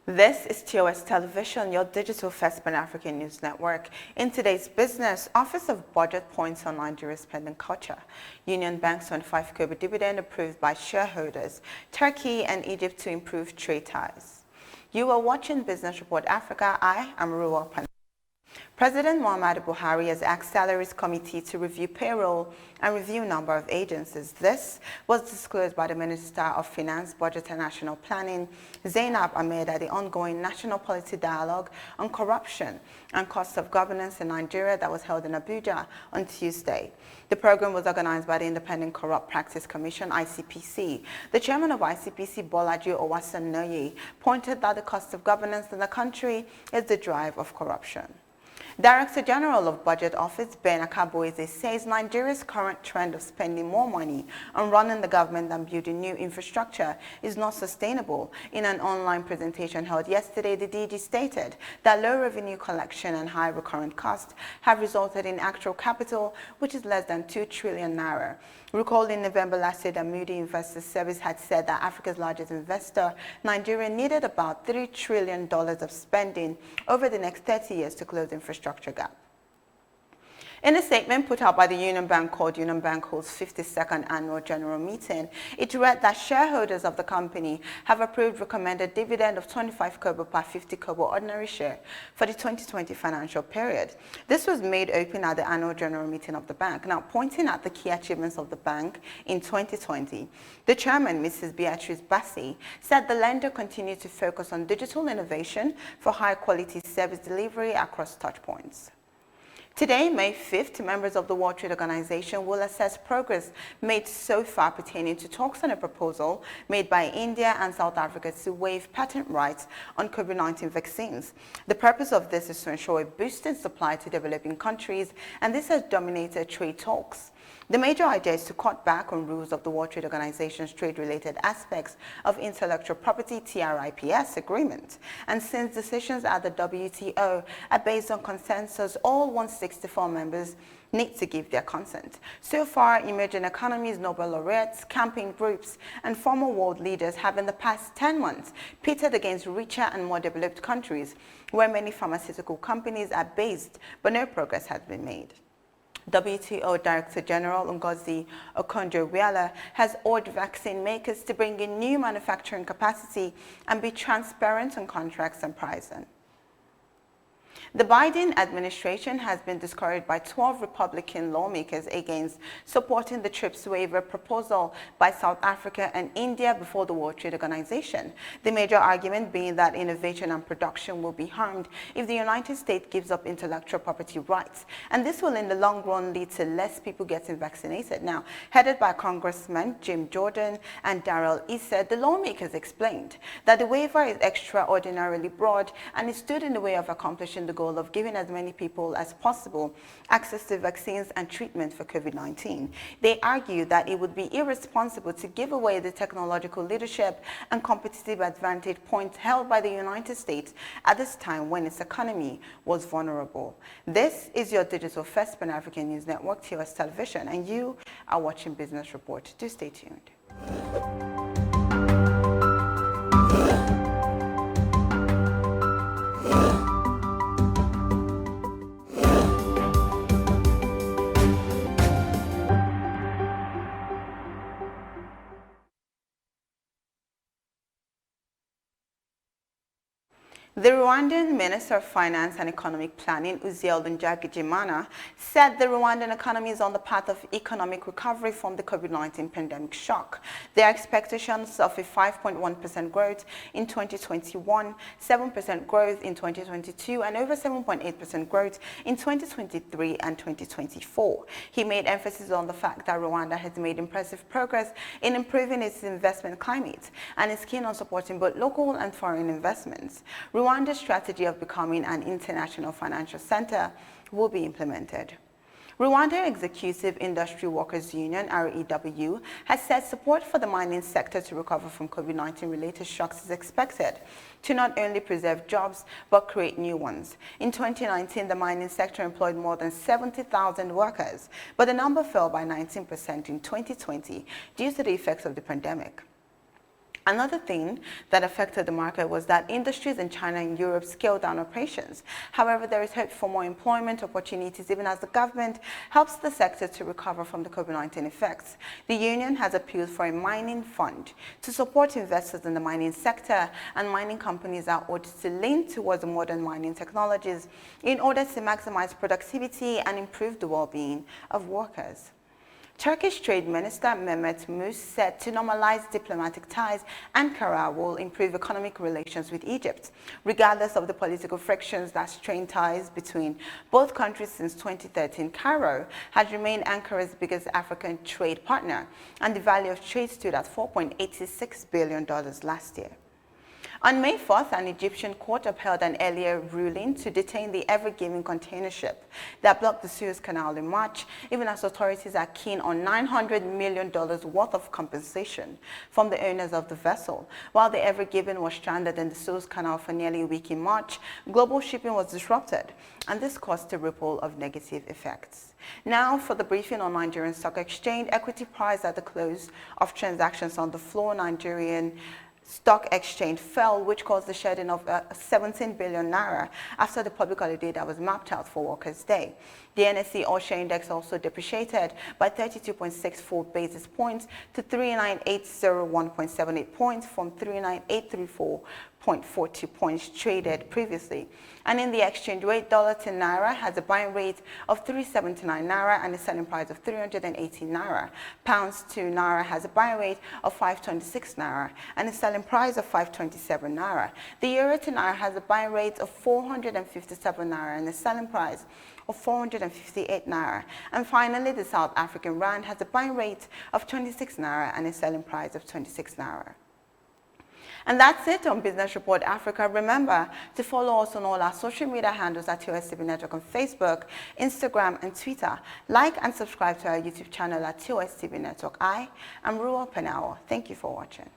This is TOS Television, your digital-first Pan-African news network. In today's business, Office of Budget points on Nigeria's spending culture. Union Bank's 25 kobo dividend approved by shareholders. Turkey and Egypt to improve trade ties. You are watching Business Report Africa. I am Ruwa Pan. President Muhammadu Buhari has asked Salaries Committee to review payroll and review number of agencies. This was disclosed by the Minister of Finance, Budget and National Planning, Zainab Ahmed, at the ongoing National Policy Dialogue on Corruption and Cost of Governance in Nigeria that was held in Abuja on Tuesday. The program was organized by the Independent Corrupt Practice Commission, ICPC. The chairman of ICPC, Bolaji Owasanoye, pointed that the cost of governance in the country is the drive of corruption. Director General of Budget Office, Ben Akaboeze, says Nigeria's current trend of spending more money on running the government than building new infrastructure is not sustainable. In an online presentation held yesterday, the DG stated that low revenue collection and high recurrent costs have resulted in actual capital, which is less than 2 trillion naira. Recall in November last year that Moody Investors Service had said that Africa's largest investor, Nigeria, needed about $3 trillion of spending over the next 30 years to close the infrastructure gap. In a statement put out by the Union Bank called Union Bank holds 52nd Annual General Meeting, it read that shareholders of the company have approved recommended dividend of 25 kobo per 50 kobo ordinary share for the 2020 financial period. This was made open at the Annual General Meeting of the bank. Now, pointing at the key achievements of the bank in 2020, the chairman, Mrs. Beatrice Bassi, said the lender continued to focus on digital innovation for high-quality service delivery across touchpoints. Today, May 5th, members of the World Trade Organization will assess progress made so far pertaining to talks on a proposal made by India and South Africa to waive patent rights on COVID-19 vaccines. The purpose of this is to ensure a boost in supply to developing countries, and this has dominated trade talks. The major idea is to cut back on rules of the World Trade Organization's trade-related aspects of intellectual property (TRIPS) agreement. And since decisions at the WTO are based on consensus, all 164 members need to give their consent. So far, emerging economies, Nobel laureates, campaign groups, and former world leaders have in the past 10 months pitted against richer and more developed countries where many pharmaceutical companies are based, but no progress has been made. WTO Director General Ngozi Okonjo-Iweala has urged vaccine makers to bring in new manufacturing capacity and be transparent on contracts and pricing. The Biden administration has been discouraged by 12 Republican lawmakers against supporting the TRIPS waiver proposal by South Africa and India before the World Trade Organization. The major argument being that innovation and production will be harmed if the United States gives up intellectual property rights, and this will in the long run lead to less people getting vaccinated. Now, headed by Congressmen Jim Jordan and Darrell Issa, the lawmakers explained that the waiver is extraordinarily broad and it stood in the way of accomplishing the goal of giving as many people as possible access to vaccines and treatment for COVID-19. They argue that it would be irresponsible to give away the technological leadership and competitive advantage points held by the United States at this time when its economy was vulnerable. This is your digital first Pan-African news network, TOS Television, and you are watching Business Report. Do stay tuned. The Rwandan Minister of Finance and Economic Planning, Uziel Ndagijimana, said the Rwandan economy is on the path of economic recovery from the COVID-19 pandemic shock. Their expectations of a 5.1% growth in 2021, 7% growth in 2022, and over 7.8% growth in 2023 and 2024. He made emphasis on the fact that Rwanda has made impressive progress in improving its investment climate and is keen on supporting both local and foreign investments. Rwanda's strategy of becoming an international financial center will be implemented. Rwanda Executive Industry Workers Union, REW, has said support for the mining sector to recover from COVID-19 related shocks is expected to not only preserve jobs but create new ones. In 2019, the mining sector employed more than 70,000 workers, but the number fell by 19% in 2020 due to the effects of the pandemic. Another thing that affected the market was that industries in China and Europe scaled down operations. However, there is hope for more employment opportunities even as the government helps the sector to recover from the COVID-19 effects. The union has appealed for a mining fund to support investors in the mining sector, and mining companies are urged to lean towards modern mining technologies in order to maximize productivity and improve the well-being of workers. Turkish Trade Minister Mehmet Mus said to normalize diplomatic ties, Ankara will improve economic relations with Egypt, regardless of the political frictions that strain ties between both countries since 2013. Cairo has remained Ankara's biggest African trade partner, and the value of trade stood at $4.86 billion last year. On May 4th, an Egyptian court upheld an earlier ruling to detain the Ever Given container ship that blocked the Suez Canal in March, even as authorities are keen on $900 million worth of compensation from the owners of the vessel. While the Ever Given was stranded in the Suez Canal for nearly a week in March, global shipping was disrupted, and this caused a ripple of negative effects. Now for the briefing on Nigerian Stock Exchange. Equity price at the close of transactions on the floor. Nigerian Stock Exchange fell, which caused the shedding of 17 billion naira after the public holiday that was mapped out for Workers' Day. The NSE All-Share Index also depreciated by 32.64 basis points to 39801.78 points from 39834.42 points traded previously. And in the exchange rate, dollar to naira has a buying rate of 379 naira and a selling price of 380 naira. Pounds to naira has a buying rate of 526 naira and a selling price of 527 naira. The euro to naira has a buying rate of 457 naira and a selling price of 458 naira. And finally, the South African rand has a buying rate of 26 naira and a selling price of 26 naira. And that's it on Business Report Africa. Remember to follow us on all our social media handles at TOS Network on Facebook, Instagram, and Twitter. Like and subscribe to our YouTube channel at TOS Network. I am Ruwa Penawa. Thank you for watching.